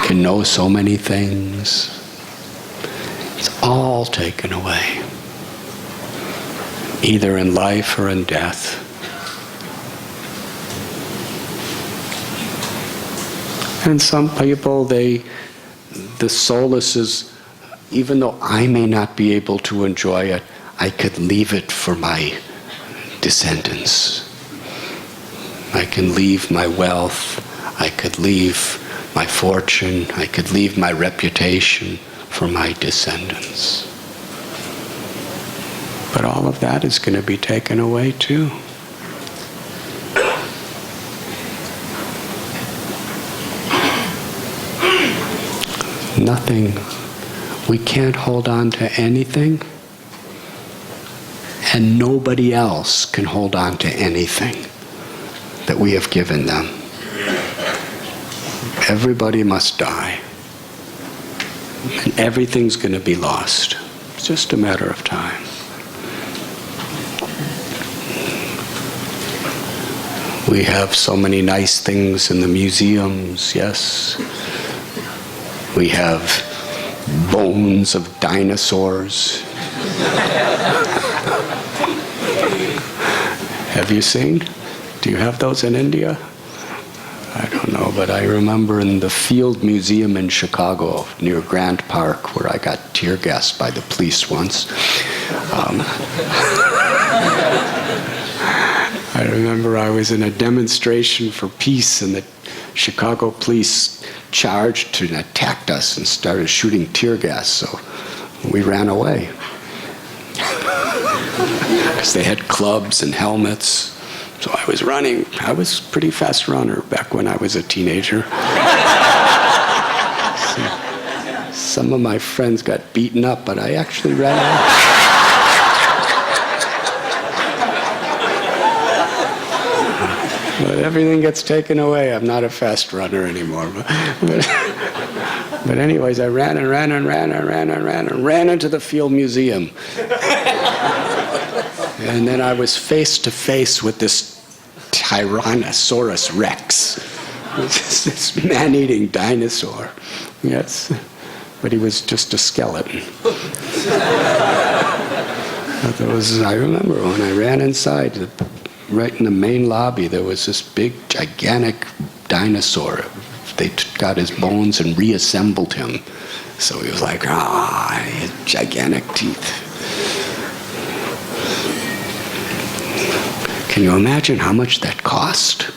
can know so many things. It's all taken away, either in life or in death. And some people, the solace is, even though I may not be able to enjoy it, I could leave it for my descendants. I can leave my wealth, I could leave my fortune, I could leave my reputation for my descendants. But all of that is going to be taken away too. Nothing. We can't hold on to anything, and nobody else can hold on to anything that we have given them. Everybody must die, and everything's going to be lost. It's just a matter of time. We have so many nice things in the museums, yes. We have bones of dinosaurs. Have you seen? Do you have those in India? I don't know, but I remember in the Field Museum in Chicago, near Grant Park, where I got tear gassed by the police once. I remember I was in a demonstration for peace, and the Chicago police charged and attacked us and started shooting tear gas, so we ran away. Because they had clubs and helmets. So I was running. I was a pretty fast runner back when I was a teenager. So some of my friends got beaten up, but I actually ran away. But everything gets taken away. I'm not a fast runner anymore. But anyways, I ran into the Field Museum. And then I was face to face with this Tyrannosaurus Rex, this man-eating dinosaur. Yes, but he was just a skeleton. I remember when I ran inside, right in the main lobby, there was this big, gigantic dinosaur. They got his bones and reassembled him. So he was like, he had gigantic teeth. Can you imagine how much that cost?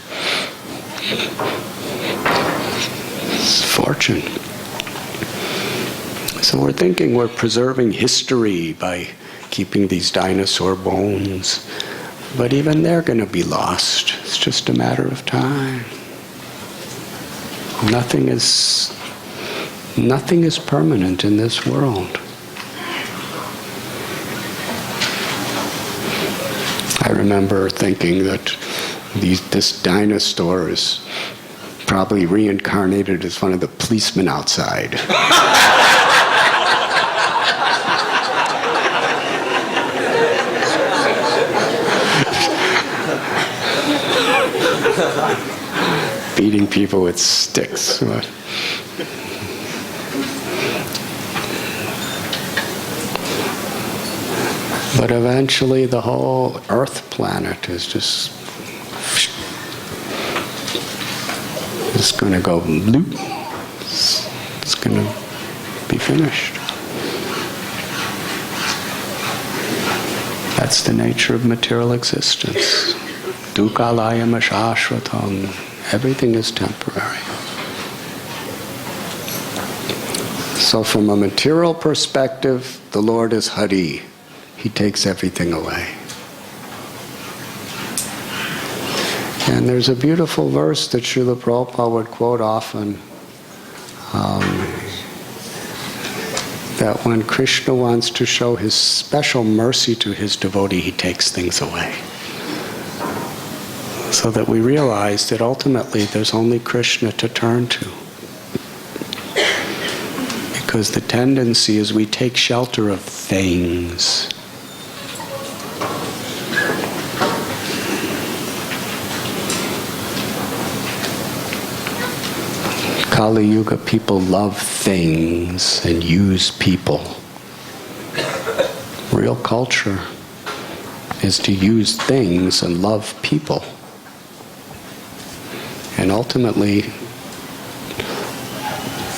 It's a fortune. So we're thinking we're preserving history by keeping these dinosaur bones. But even they're going to be lost. It's just a matter of time. Nothing is permanent in this world. I remember thinking that this dinosaur is probably reincarnated as one of the policemen outside. Beating people with sticks. But eventually the whole Earth planet is just going to go bloop. It's going to be finished. That's the nature of material existence. Dukkhalayam ashashvatam. Everything is temporary. So from a material perspective, the Lord is Hari. He takes everything away. And there's a beautiful verse that Srila Prabhupada would quote often, that when Krishna wants to show his special mercy to his devotee, he takes things away. So that we realize that ultimately there's only Krishna to turn to. Because the tendency is we take shelter of things. Kali Yuga, people love things and use people. Real culture is to use things and love people. And ultimately,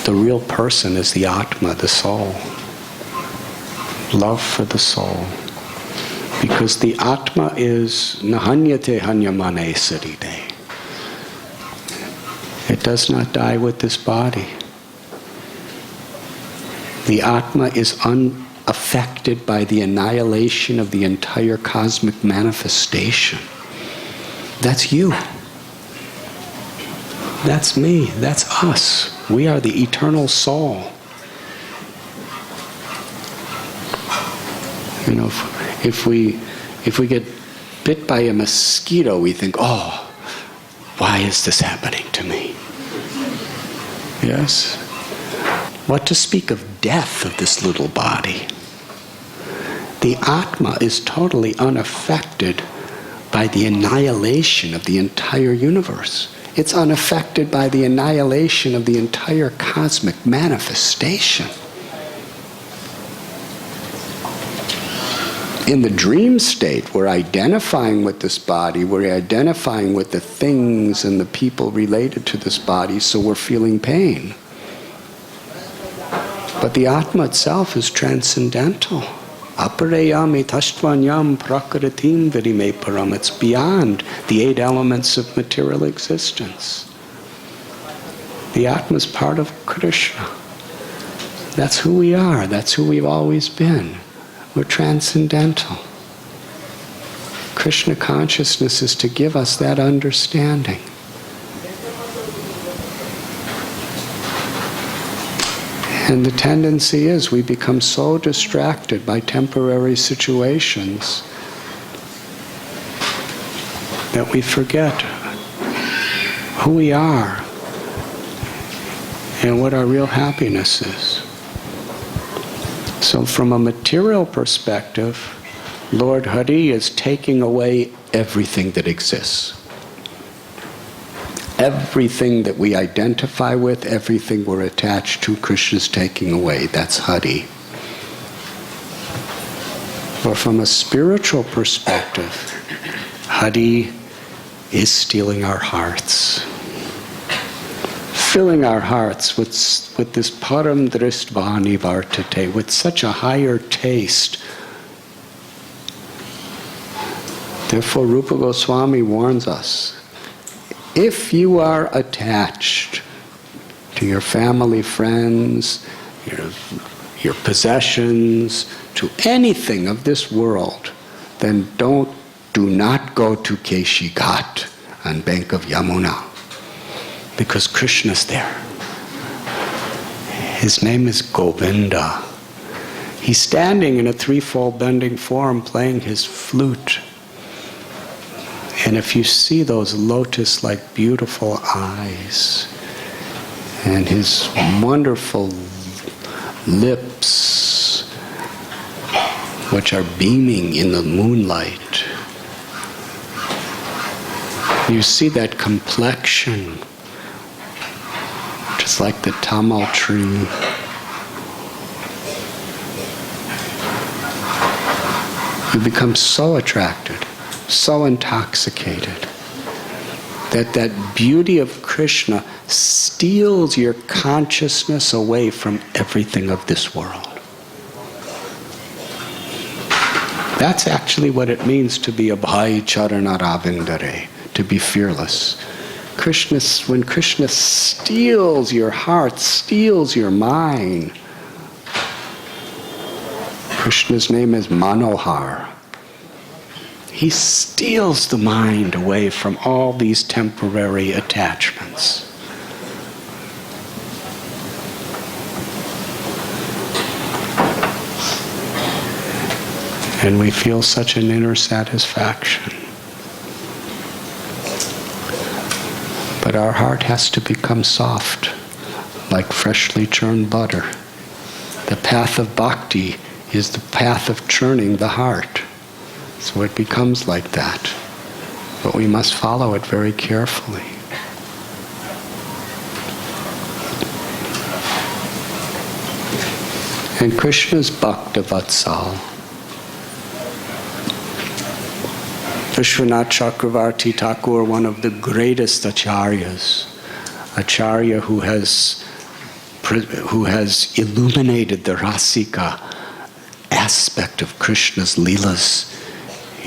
the real person is the Atma, the soul. Love for the soul. Because the Atma is nahanyate hanyamane sarite. It does not die with this body. The Atma is unaffected by the annihilation of the entire cosmic manifestation. That's you. That's me. That's us. We are the eternal soul. You know, if we get bit by a mosquito, we think, oh, why is this happening to me? Yes? What to speak of death of this little body? The Atma is totally unaffected by the annihilation of the entire universe. It's unaffected by the annihilation of the entire cosmic manifestation. In the dream state, we're identifying with this body, we're identifying with the things and the people related to this body, so we're feeling pain. But the Atma itself is transcendental. Aparayami tastvanyam prakritim vidime param. It's beyond the 8 elements of material existence. The Atma is part of Krishna. That's who we are. That's who we've always been. We're transcendental. Krishna consciousness is to give us that understanding. And the tendency is we become so distracted by temporary situations that we forget who we are and what our real happiness is. So from a material perspective, Lord Hari is taking away everything that exists. Everything that we identify with, everything we're attached to, Krishna's taking away. That's Hari. But from a spiritual perspective, Hari is stealing our hearts. Filling our hearts with this param dristvani vartate, with such a higher taste. Therefore, Rupa Goswami warns us, if you are attached to your family, friends, your possessions, to anything of this world, then do not go to Keshi Ghat on bank of Yamuna. Because Krishna's there. His name is Govinda. He's standing in a threefold bending form playing his flute. And if you see those lotus-like beautiful eyes and his wonderful lips, which are beaming in the moonlight, you see that complexion, just like the tamal tree. You become so attracted, so intoxicated, that beauty of Krishna steals your consciousness away from everything of this world. That's actually what it means to be abhay charana ravindare, to be fearless. When Krishna steals your heart, steals your mind, Krishna's name is Manohar. He steals the mind away from all these temporary attachments. And we feel such an inner satisfaction. But our heart has to become soft, like freshly churned butter. The path of bhakti is the path of churning the heart. So it becomes like that. But we must follow it very carefully. And Krishna's Bhaktavatsal. Vishwanath Chakravarti Thakur, one of the greatest acharyas, acharya who has illuminated the rasika aspect of Krishna's leelas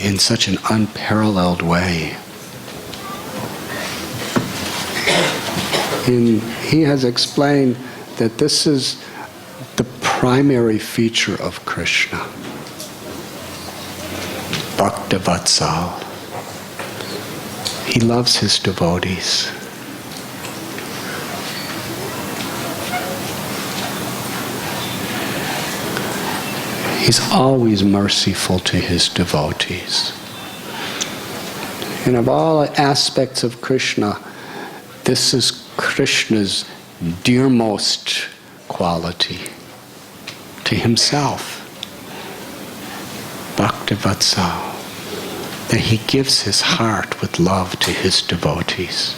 in such an unparalleled way. He has explained that this is the primary feature of Krishna. Bhaktavatsal. He loves his devotees. He's always merciful to his devotees. And of all aspects of Krishna, this is Krishna's dearmost quality to himself. Bhaktavatsal. That he gives his heart with love to his devotees.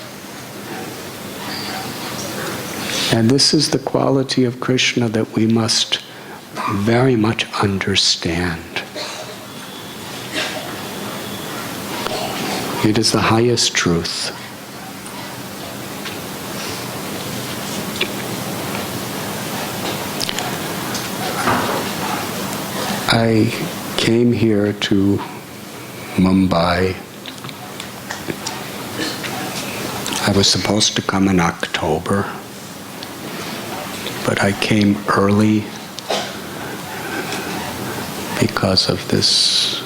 And this is the quality of Krishna that we must very much understand. It is the highest truth. I came here to Mumbai. I was supposed to come in October, but I came early because of this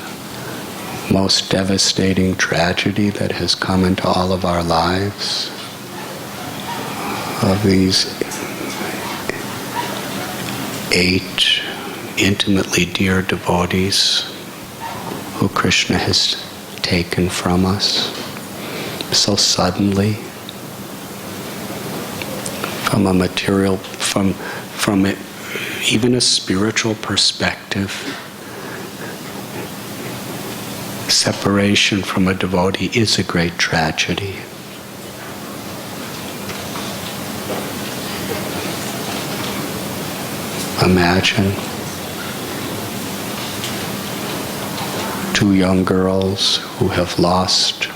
most devastating tragedy that has come into all of our lives, of these 8 intimately dear devotees who Krishna has taken from us so suddenly, from a material, from even a spiritual perspective. Separation from a devotee is a great tragedy. Imagine 2 young girls who have lost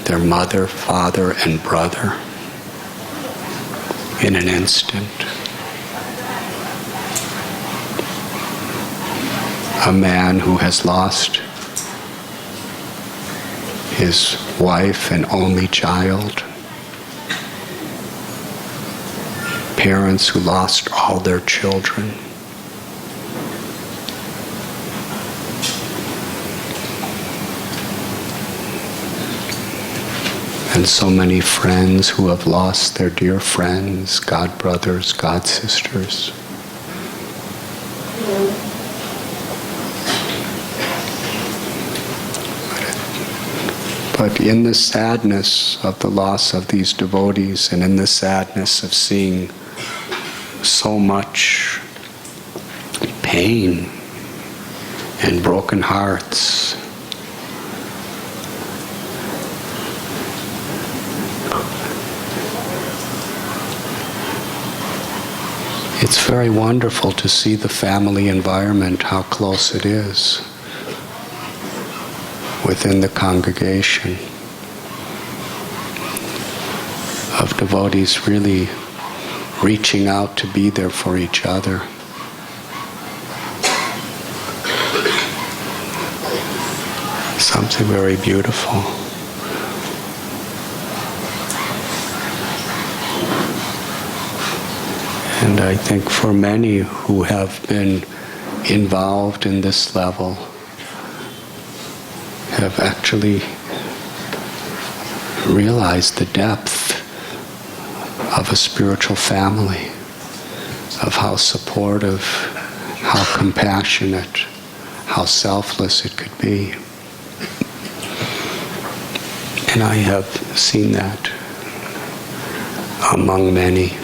their mother, father, and brother in an instant. A man who has lost his wife and only child. Parents who lost all their children. And so many friends who have lost their dear friends, god brothers, god sisters. But in the sadness of the loss of these devotees, and in the sadness of seeing so much pain and broken hearts, it's very wonderful to see the family environment, how close it is within the congregation of devotees really reaching out to be there for each other. Something very beautiful. And I think for many who have been involved in this level have actually realized the depth of a spiritual family, of how supportive, how compassionate, how selfless it could be. And I have seen that among many.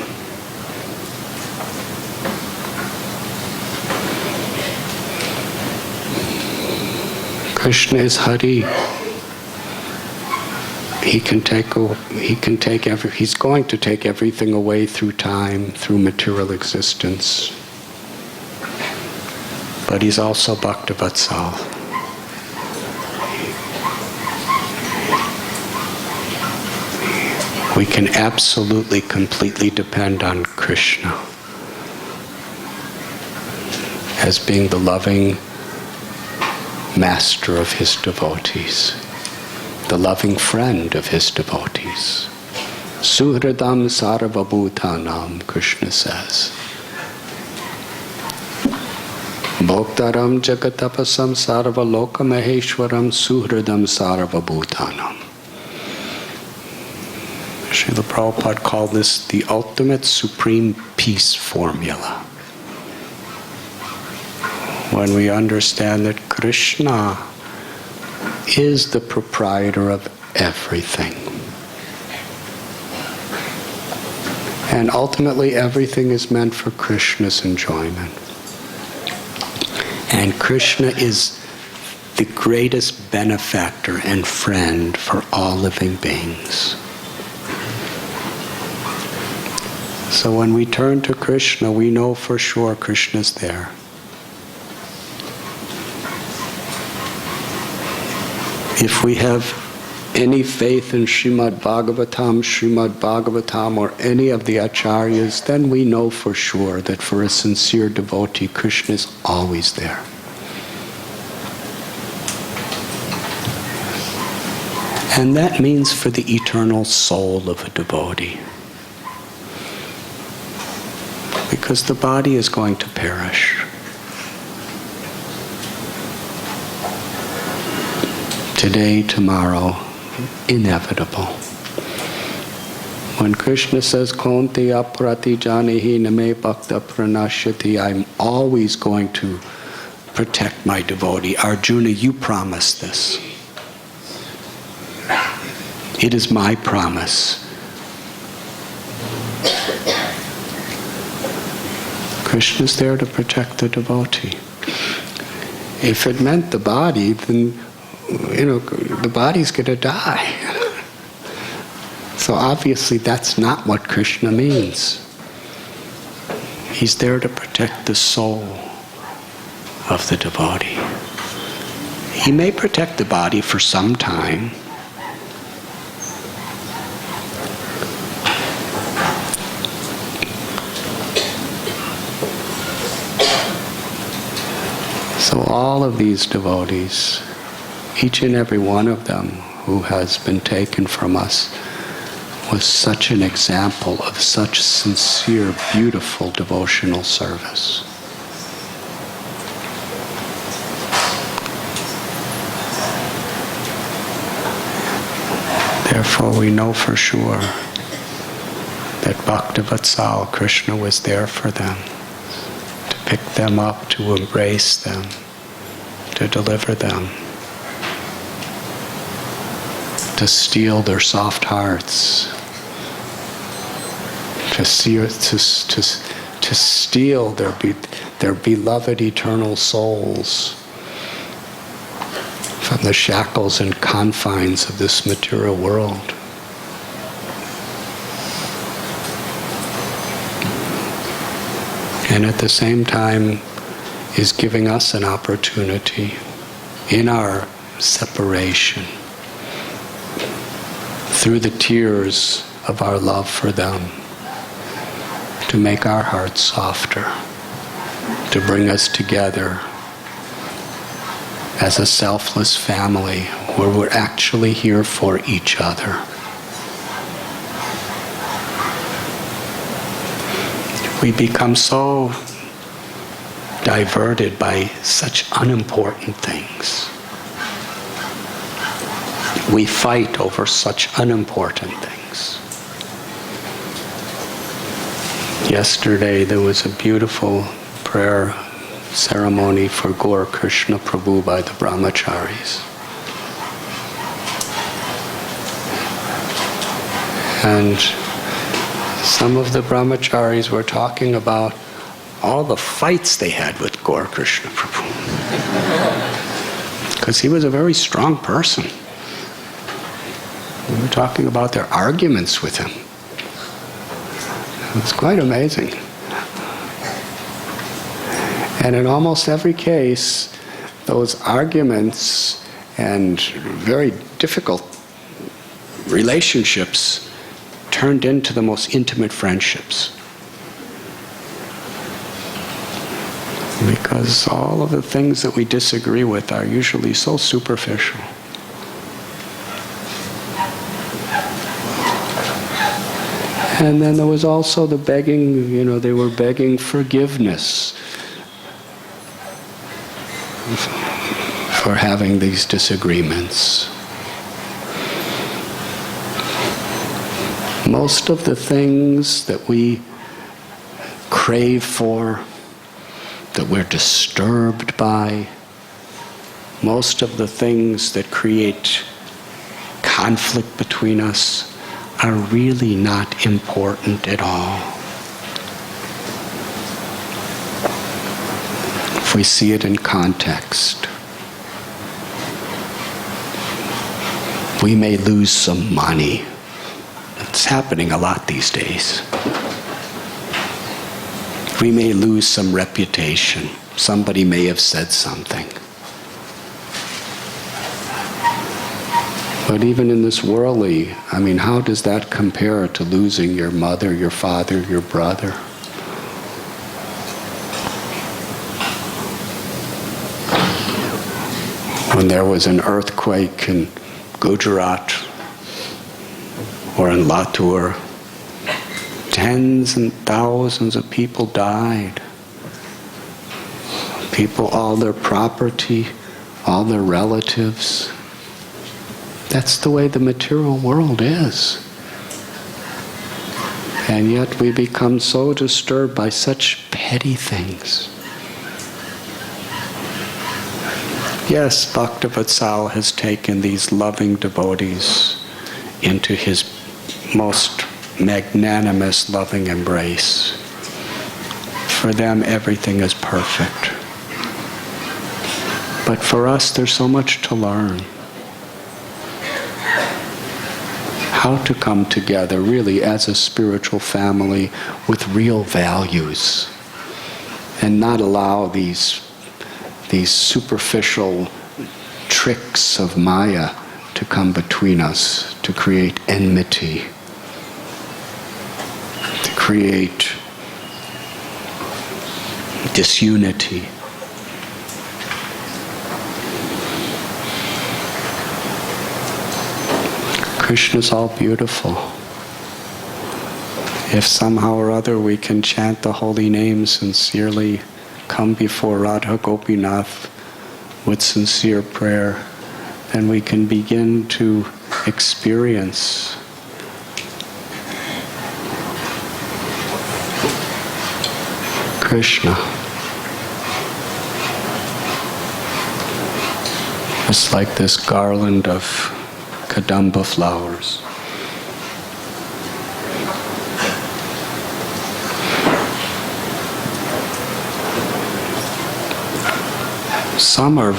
Krishna is Hari. He's going to take everything away through time, through material existence. but he's also Bhaktivatsal. We can absolutely, completely depend on Krishna as being the loving master of his devotees, the loving friend of his devotees. Suhridam sarvabhutanam, Krishna says. Bhoktaram jagatapasam sarvalokam suhridam sarvabhutanam. Srila Prabhupada called this the ultimate supreme peace formula. When we understand that Krishna is the proprietor of everything. And ultimately everything is meant for Krishna's enjoyment. And Krishna is the greatest benefactor and friend for all living beings. So when we turn to Krishna, we know for sure Krishna's there. If we have any faith in Srimad Bhagavatam, or any of the acharyas, then we know for sure that for a sincere devotee, Krishna is always there. And that means for the eternal soul of a devotee. Because the body is going to perish. Today, tomorrow, inevitable. When Krishna says, Konti aprati janihi name bhakta pranashyati, I'm always going to protect my devotee. Arjuna, you promised this. It is my promise. Krishna's there to protect the devotee. If it meant the body, then the body's going to die. So obviously that's not what Krishna means. He's there to protect the soul of the devotee. He may protect the body for some time. So all of these devotees, each and every one of them who has been taken from us, was such an example of such sincere, beautiful devotional service. Therefore we know for sure that Bhaktivatsal Krishna was there for them, to pick them up, to embrace them, to deliver them, to steal their soft hearts, to steal their beloved eternal souls from the shackles and confines of this material world. And at the same time is giving us an opportunity in our separation, through the tears of our love for them, to make our hearts softer, to bring us together as a selfless family where we're actually here for each other. We become so diverted by such unimportant things. We fight over such unimportant things. Yesterday there was a beautiful prayer ceremony for Gaur Krishna Prabhu by the Brahmacharis. And some of the Brahmacharis were talking about all the fights they had with Gaur Krishna Prabhu. Because he was a very strong person. We were talking about their arguments with him. It was quite amazing. And in almost every case, those arguments and very difficult relationships turned into the most intimate friendships. Because all of the things that we disagree with are usually so superficial. And then there was also the begging, they were begging forgiveness for having these disagreements. Most of the things that we crave for, that we're disturbed by, most of the things that create conflict between us are really not important at all. If we see it in context, we may lose some money. It's happening a lot these days. We may lose some reputation. Somebody may have said something. But even in this worldly, how does that compare to losing your mother, your father, your brother? When there was an earthquake in Gujarat or in Latur, tens and thousands of people died. People, all their property, all their relatives. That's the way the material world is. And yet we become so disturbed by such petty things. Yes, Bhaktivatsal has taken these loving devotees into his most magnanimous, loving embrace. For them, everything is perfect. But for us, there's so much to learn. How to come together really as a spiritual family with real values and not allow these superficial tricks of Maya to come between us, to create enmity, to create disunity. Krishna's all beautiful. If somehow or other we can chant the holy name sincerely, come before Radha Gopinath with sincere prayer, then we can begin to experience Krishna. It's like this garland of Kadamba flowers. Some are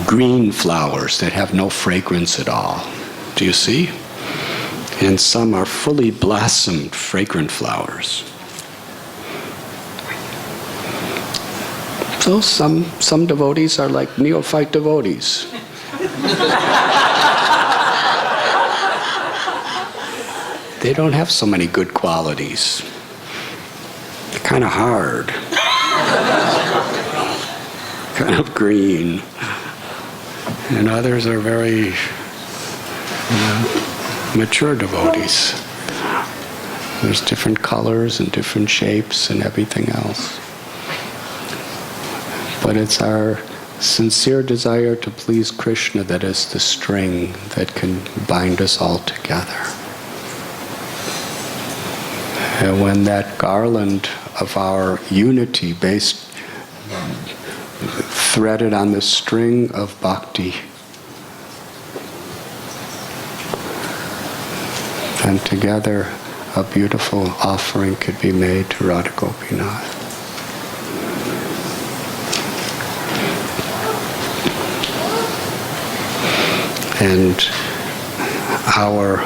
green flowers that have no fragrance at all. Do you see? And some are fully blossomed, fragrant flowers. So some devotees are like neophyte devotees. They don't have so many good qualities. They're kind of hard. Kind of green. And others are very mature devotees. There's different colors and different shapes and everything else. But it's our sincere desire to please Krishna that is the string that can bind us all together. And when that garland of our unity based, threaded on the string of bhakti, then together a beautiful offering could be made to Radha Gopinath. And our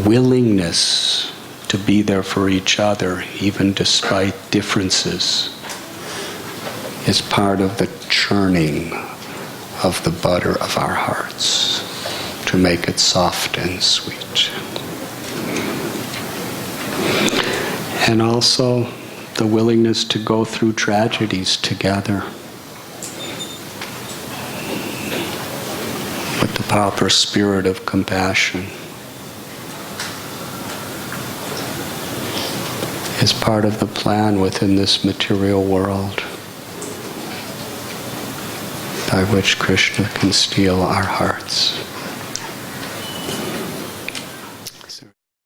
willingness to be there for each other, even despite differences, is part of the churning of the butter of our hearts to make it soft and sweet. And also the willingness to go through tragedies together with the proper spirit of compassion is part of the plan within this material world by which Krishna can steal our hearts.